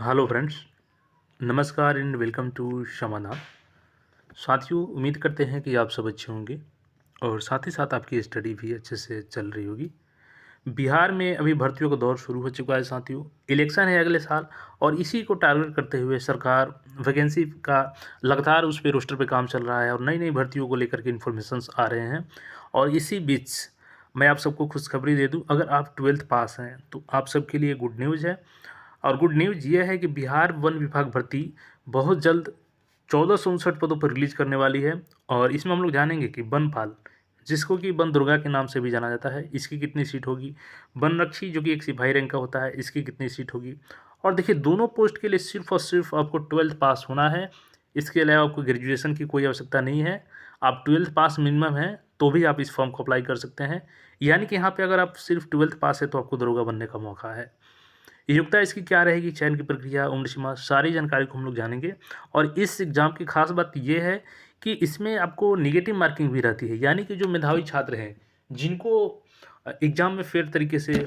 Hello friends, नमस्कार and welcome to शमाना। साथियों, उम्मीद करते हैं कि आप सब अच्छे होंगे और साथ ही साथ आपकी स्टडी भी अच्छे से चल रही होगी। बिहार में अभी भर्तियों का दौर शुरू हो चुका है साथियों। इलेक्शन है अगले साल और इसी को टारगेट करते हुए सरकार वैकेंसी का लगातार उस पे रोस्टर पे काम चल रहा है और नई नई भर्तियों को लेकर के इन्फॉर्मेशंस आ रहे हैं। और इसी बीच मैं आप सबको खुशखबरी दे दूं, अगर आप 12th पास हैं तो आप सबके लिए गुड न्यूज़ है। और गुड न्यूज़ ये है कि बिहार वन विभाग भर्ती बहुत जल्द 1459 पदों पर रिलीज करने वाली है। और इसमें हम लोग जानेंगे कि बनपाल, जिसको कि बन दुर्गा के नाम से भी जाना जाता है, इसकी कितनी सीट होगी। बनरक्षी, जो कि एक सिपाही रैंक का होता है, इसकी कितनी सीट होगी। और देखिए, दोनों पोस्ट के लिए सिर्फ और सिर्फ आपको 12th पास होना है। इसके अलावा आपको ग्रेजुएशन की कोई आवश्यकता नहीं है। आप 12th पास मिनिमम है तो भी आप इस फॉर्म को अप्लाई कर सकते हैं। यानी कि यहाँ पे अगर आप सिर्फ 12th पास है तो आपको दरोगा बनने का मौका है। योग्यता इसकी क्या रहेगी, चयन की प्रक्रिया, उम्र सीमा, सारी जानकारी को हम लोग जानेंगे। और इस एग्ज़ाम की खास बात ये है कि इसमें आपको नेगेटिव मार्किंग भी रहती है। यानी कि जो मेधावी छात्र हैं, जिनको एग्ज़ाम में फेयर तरीके से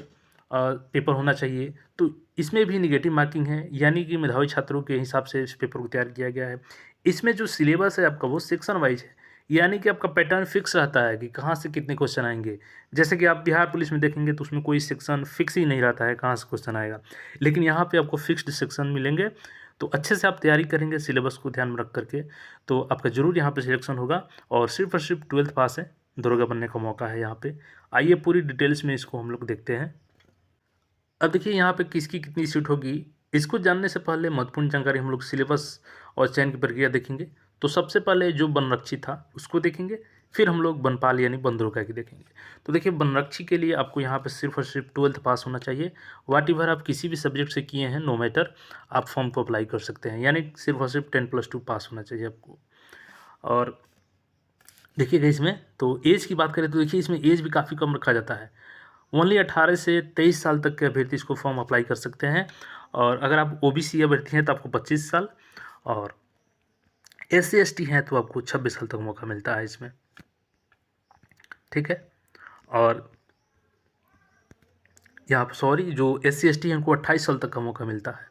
पेपर होना चाहिए, तो इसमें भी नेगेटिव मार्किंग है। यानी कि मेधावी छात्रों के हिसाब से इस पेपर को तैयार किया गया है। इसमें जो सिलेबस है आपका, वो सेक्शन वाइज है। यानी कि आपका पैटर्न फिक्स रहता है कि कहाँ से कितने क्वेश्चन आएंगे। जैसे कि आप बिहार पुलिस में देखेंगे तो उसमें कोई सेक्शन फिक्स ही नहीं रहता है कहाँ से क्वेश्चन आएगा। लेकिन यहाँ पे आपको फिक्स्ड सेक्शन मिलेंगे। तो अच्छे से आप तैयारी करेंगे सिलेबस को ध्यान में रख करके, तो आपका ज़रूर यहाँ पे सिलेक्शन होगा। और सिर्फ और सिर्फ 12th पास है, दरोगा बनने का मौका है यहाँ पे। आइए पूरी डिटेल्स में इसको हम लोग देखते हैं। अब देखिए, यहाँ पे किसकी कितनी सीट होगी, इसको जानने से पहले महत्वपूर्ण जानकारी हम लोग सिलेबस और चयन की प्रक्रिया देखेंगे। तो सबसे पहले जो बनरक्षी था उसको देखेंगे, फिर हम लोग बनपाल यानी बंदरों की देखेंगे। तो देखिए, बनरक्षी के लिए आपको यहाँ पे सिर्फ और सिर्फ 12th पास होना चाहिए। वाट एवर आप किसी भी सब्जेक्ट से किए हैं, नो मैटर, आप फॉर्म को अप्लाई कर सकते हैं। यानी सिर्फ और सिर्फ 10+2 पास होना चाहिए आपको। और देखिएगा इसमें, तो एज की बात करें तो देखिए, इसमें एज भी काफ़ी कम रखा जाता है। ओनली 18 से 23 साल तक के अभ्यर्थी इसको फॉर्म अप्लाई कर सकते हैं। और अगर आप ओबीसी अभ्यर्थी हैं तो आपको 25 साल, और SC ST हैं तो आपको 26 साल तक मौका मिलता है इसमें। ठीक है। और यहाँ पर सॉरी, जो SC ST हैं उनको 28 साल तक का मौका मिलता है।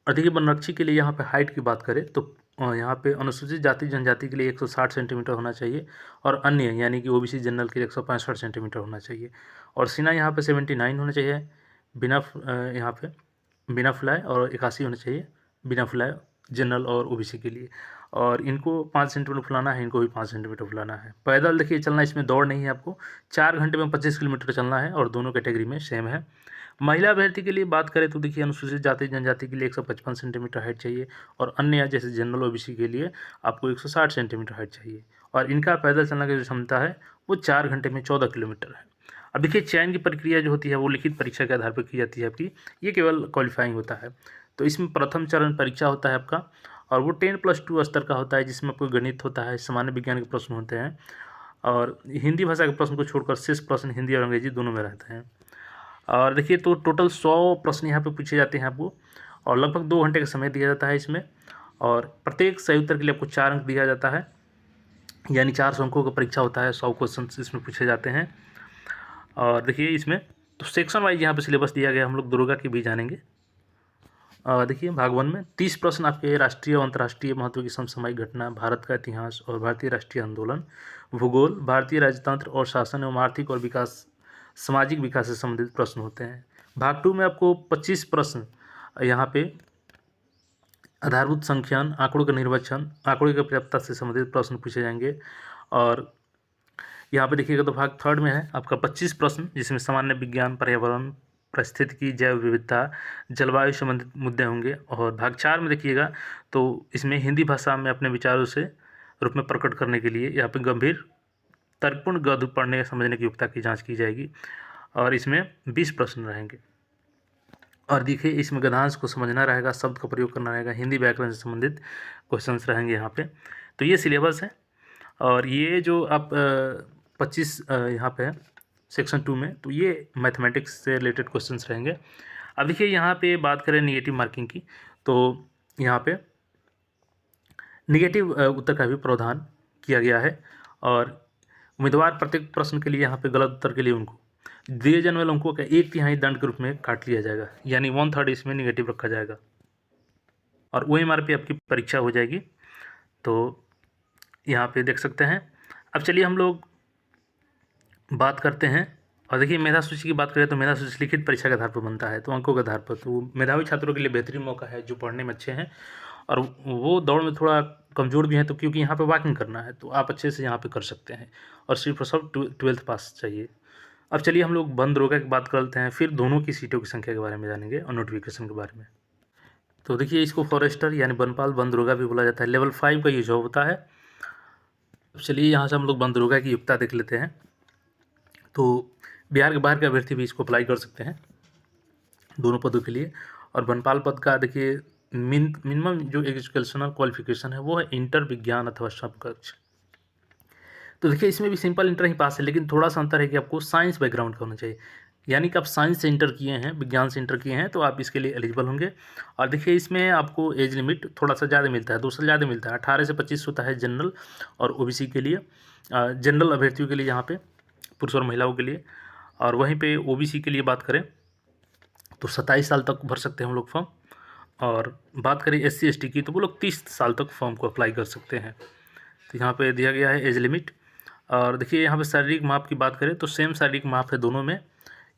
और देखिए, बनरक्षी के लिए यहाँ पे हाइट की बात करें तो यहाँ पे अनुसूचित जाति जनजाति के लिए 160 सेंटीमीटर होना चाहिए। और अन्य यानी कि ओबीसी जनरल के लिए 165 सेंटीमीटर होना चाहिए। और सीना यहाँ पे 79 होना चाहिए बिना यहाँ पे बिना फुलाए, और 81 होना चाहिए बिना फुलाए जनरल और ओबीसी के लिए। और इनको 5 सेंटीमीटर फुलाना है, इनको भी 5 सेंटीमीटर फुलाना है। पैदल देखिए चलना, इसमें दौड़ नहीं है, आपको 4 घंटे में 25 किलोमीटर चलना है, और दोनों कैटेगरी में सेम है। महिला अभ्यर्थी के लिए बात करें तो देखिए, अनुसूचित जाति जनजाति के लिए 155 सेंटीमीटर हाइट चाहिए। और अन्य जैसे जनरल ओबीसी के लिए आपको 160 सेंटीमीटर हाइट चाहिए। और इनका पैदल चलने की जो क्षमता है वो 4 घंटे में 14 किलोमीटर है। अब देखिए, चयन की प्रक्रिया जो होती है वो लिखित परीक्षा के आधार पर की जाती है आपकी। ये केवल क्वालिफाइंग होता है। तो इसमें प्रथम चरण परीक्षा होता है आपका, और वो 10+2 स्तर का होता है, जिसमें आपको गणित होता है, सामान्य विज्ञान के प्रश्न होते हैं, और हिंदी भाषा के प्रश्न को छोड़कर शेष प्रश्न हिंदी और अंग्रेजी दोनों में रहते हैं। और देखिए, तो टोटल 100 प्रश्न यहाँ पे पूछे जाते हैं आपको, और लगभग 2 घंटे का समय दिया जाता है इसमें। और प्रत्येक सही उत्तर के लिए आपको 4 अंक दिया जाता है। यानी 400 अंकों का परीक्षा होता है, 100 क्वेश्चन इसमें पूछे जाते हैं। और देखिए इसमें तो सेक्शन वाइज यहाँ पे सिलेबस दिया गया, हम लोग दरोगा की भी जानेंगे। देखिए, भाग 1 में 30 प्रश्न आपके राष्ट्रीय और अंतर्राष्ट्रीय महत्व की समसामयिक घटना, भारत का इतिहास और भारतीय राष्ट्रीय आंदोलन, भूगोल, भारतीय राजतंत्र और शासन एवं आर्थिक और विकास, सामाजिक विकास से संबंधित प्रश्न होते हैं। भाग 2 में आपको 25 प्रश्न यहाँ पे आधारभूत संख्यान, आंकड़ों का निर्वचन, आंकड़ों की पर्याप्तता से संबंधित प्रश्न पूछे जाएंगे। और यहाँ पे देखिएगा तो भाग 3 में है आपका 25 प्रश्न, जिसमें सामान्य विज्ञान, पर्यावरण, पारिस्थितिकी, जैव विविधता, जलवायु संबंधित मुद्दे होंगे। और भाग 4 में देखिएगा तो इसमें हिंदी भाषा में अपने विचारों से रूप में प्रकट करने के लिए यहाँ पे गंभीर तर्कपूर्ण गद्य पढ़ने या समझने की योग्यता की जांच की जाएगी। और इसमें 20 प्रश्न रहेंगे। और देखिए, इसमें गद्यांश को समझना रहेगा, शब्द का प्रयोग करना रहेगा, हिंदी व्याकरण से संबंधित क्वेश्चंस रहेंगे यहाँ पे। तो ये सिलेबस है। और ये जो आप 25 यहाँ पे है सेक्शन 2 में, तो ये मैथमेटिक्स से रिलेटेड क्वेश्चंस रहेंगे। अब देखिए, यहाँ पे बात करें निगेटिव मार्किंग की, तो यहाँ पे निगेटिव उत्तर का भी प्रावधान किया गया है। और उम्मीदवार प्रत्येक प्रश्न के लिए यहाँ पे गलत उत्तर के लिए उनको दिए जाने वाले अंकों का 1/3 दंड के रूप में काट लिया जाएगा, यानी 1/3 इसमें निगेटिव रखा जाएगा और OMR पे आपकी परीक्षा हो जाएगी। तो यहाँ पे देख सकते हैं। अब चलिए हम लोग बात करते हैं, और देखिए मेधा सूची की बात करें तो मेधा सूची लिखित परीक्षा के आधार पर बनता है, तो अंकों के आधार पर। तो मेधावी छात्रों के लिए बेहतरीन मौका है जो पढ़ने में अच्छे हैं और वो दौड़ में थोड़ा कमज़ोर भी हैं, तो क्योंकि यहाँ पे वॉकिंग करना है तो आप अच्छे से यहाँ पे कर सकते हैं, और सिर्फ और सब 12th पास चाहिए। अब चलिए हम लोग वन दरोगा की बात करते हैं, फिर दोनों की सीटों की संख्या के बारे में जानेंगे और नोटिफिकेशन के बारे में। तो देखिए इसको फॉरेस्टर यानी वनपाल वन दरोगा भी बोला जाता है। लेवल 5 का ये जॉब होता है। चलिए यहाँ से हम लोग वन दरोगा की योग्यता देख लेते हैं। तो बिहार के बाहर के अभ्यर्थी भी इसको अप्लाई कर सकते हैं दोनों पदों के लिए। और वनपाल पद का देखिए मिनिमम जो एजुकेशनल क्वालिफिकेशन है वो है इंटर विज्ञान अथवा समकक्ष। तो देखिए इसमें भी सिंपल इंटर ही पास है, लेकिन थोड़ा सा अंतर है कि आपको साइंस बैकग्राउंड का होना चाहिए, यानी कि आप साइंस से इंटर किए हैं, विज्ञान से इंटर किए हैं, तो आप इसके लिए एलिजिबल होंगे। और देखिए इसमें आपको एज लिमिट थोड़ा सा ज़्यादा मिलता है, 2 साल ज़्यादा मिलता है। 18 से 25 होता है जनरल और OBC के लिए, जनरल अभ्यर्थियों के लिए यहाँ पे पुरुष और महिलाओं के लिए। और वहीं पे OBC के लिए बात करें तो 27 साल तक भर सकते हैं हम लोग फॉर्म। और बात करें SC ST की तो वो लोग 30 साल तक फॉर्म को अप्लाई कर सकते हैं। तो यहाँ पे दिया गया है एज लिमिट। और देखिए यहाँ पे शारीरिक माप की बात करें तो सेम शारीरिक माप है दोनों में,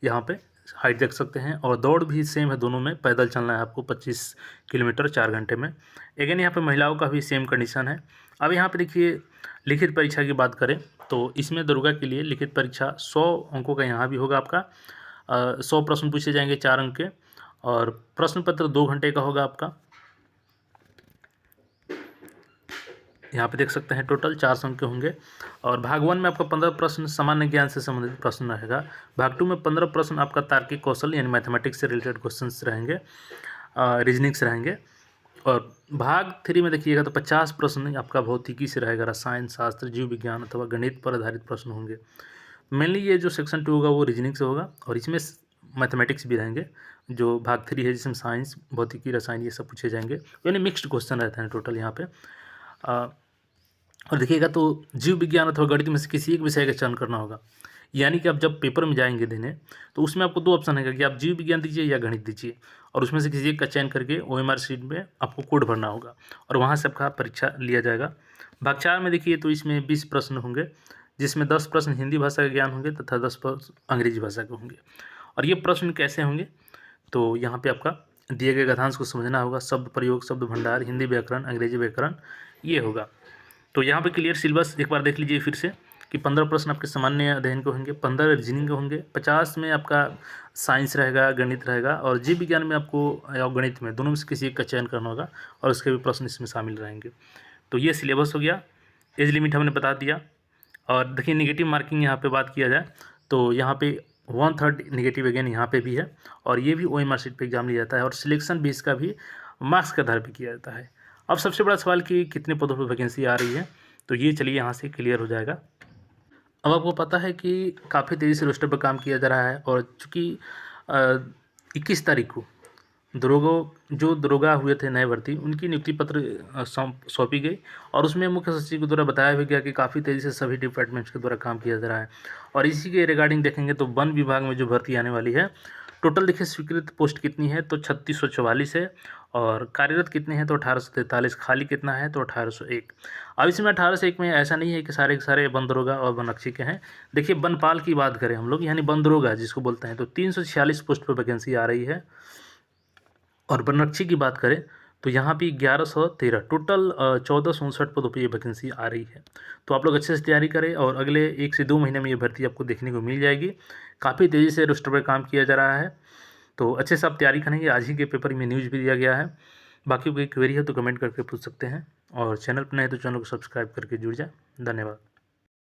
यहाँ पे हाइट देख सकते हैं, और दौड़ भी सेम है दोनों में। पैदल चलना है आपको 25 किलोमीटर 4 घंटे में। अगेन यहाँ पे महिलाओं का भी सेम कंडीशन है। अब यहाँ पे देखिए लिखित परीक्षा की बात करें तो इसमें दरोगा के लिए लिखित परीक्षा 100 अंकों का यहाँ भी होगा आपका। 100 प्रश्न पूछे जाएंगे 4 अंक के, और प्रश्न पत्र 2 घंटे का होगा आपका। यहाँ पे देख सकते हैं टोटल 400 अंक के होंगे। और भाग 1 में आपका 15 प्रश्न सामान्य ज्ञान से संबंधित प्रश्न रहेगा। भाग 2 में 15 प्रश्न आपका तार्किक कौशल यानी मैथमेटिक्स से रिलेटेड क्वेश्चंस रहेंगे, रीजनिंग्स रहेंगे। और भाग 3 में देखिएगा तो 50 प्रश्न आपका भौतिकी से रहेगा, रसायन शास्त्र, जीव विज्ञान अथवा गणित पर आधारित प्रश्न होंगे। मेनली ये जो सेक्शन 2 होगा वो रीजनिंग से होगा, और इसमें मैथमेटिक्स भी रहेंगे। जो भाग 3 है जिसमें साइंस, भौतिकी, रसायन ये सब पूछे जाएंगे, यानी मिक्स्ड क्वेश्चन रहते हैं टोटल यहाँ पे। और देखिएगा तो जीव विज्ञान अथवा गणित में से किसी एक विषय का चयन करना होगा, यानी कि आप जब पेपर में जाएंगे देने तो उसमें आपको 2 ऑप्शन है कि आप जीव विज्ञान दीजिए या गणित दीजिए, और उसमें से किसी एक का चयन करके OMR शीट में आपको कोड भरना होगा और वहाँ से आपका परीक्षा लिया जाएगा। भाग 4 में देखिए तो इसमें 20 प्रश्न होंगे, जिसमें 10 प्रश्न हिंदी भाषा के ज्ञान होंगे तथा 10 प्रश्न अंग्रेजी भाषा के होंगे। और ये प्रश्न कैसे होंगे तो यहाँ पे आपका दिए गए गद्यांश को समझना होगा, शब्द प्रयोग, शब्द भंडार, हिंदी व्याकरण, अंग्रेजी व्याकरण, ये होगा। तो यहाँ पे क्लियर सिलेबस एक बार देख लीजिए फिर से कि 15 प्रश्न आपके सामान्य अध्ययन के होंगे, 15 रीजनिंग के होंगे, 50 में आपका साइंस रहेगा, गणित रहेगा, और जीव विज्ञान में आपको या गणित में दोनों में से किसी एक का चयन करना होगा, और उसके भी प्रश्न इसमें शामिल रहेंगे। तो ये सिलेबस हो गया। एज लिमिट हमने बता दिया। और देखिए निगेटिव मार्किंग यहाँ पे बात किया जाए तो यहाँ पे 1/3 निगेटिव अगेन यहाँ पे भी है, और ये भी OMR शीट पे एग्जाम लिया जाता है, और सिलेक्शन भी इसका भी मार्क्स के आधार पर किया जाता है। अब सबसे बड़ा सवाल कि कितने पदों पर वैकेंसी आ रही है, तो ये चलिए यहाँ से क्लियर हो जाएगा। अब आपको पता है कि काफ़ी तेज़ी से रोस्टर पर काम किया जा रहा है, और चूँकि 21 तारीख को जो दरोगा हुए थे नए भर्ती, उनकी नियुक्ति पत्र सौंपी गई, और उसमें मुख्य सचिव के द्वारा बताया भी गया कि काफ़ी तेज़ी से सभी डिपार्टमेंट्स के द्वारा काम किया जा रहा है। और इसी के रिगार्डिंग देखेंगे तो वन विभाग में जो भर्ती आने वाली है, टोटल देखिए स्वीकृत पोस्ट कितनी है तो 3644 है, और कार्यरत कितने हैं तो 1843, खाली कितना है तो 1801। अब इसमें 1801 में ऐसा नहीं है कि सारे के सारे वन दरोगा और वनरक्षी के हैं। देखिए वनपाल की बात करें हम लोग, यानी वन दरोगा जिसको बोलते हैं, तो 346 पोस्ट पर वैकेंसी आ रही है। और वनरक्षी की बात करें तो यहाँ भी 1113, टोटल 1459 पदों पर ये वैकेंसी आ रही है। तो आप लोग अच्छे से तैयारी करें, और अगले 1 से 2 महीने में ये भर्ती आपको देखने को मिल जाएगी। काफ़ी तेज़ी से रोस्टर पर काम किया जा रहा है, तो अच्छे से आप तैयारी करेंगे। आज ही के पेपर में न्यूज़ भी दिया गया है। बाकी कोई क्वेरी है तो कमेंट करके पूछ सकते हैं, और चैनल पर नए तो चैनल को सब्सक्राइब करके जुड़ जाए। धन्यवाद।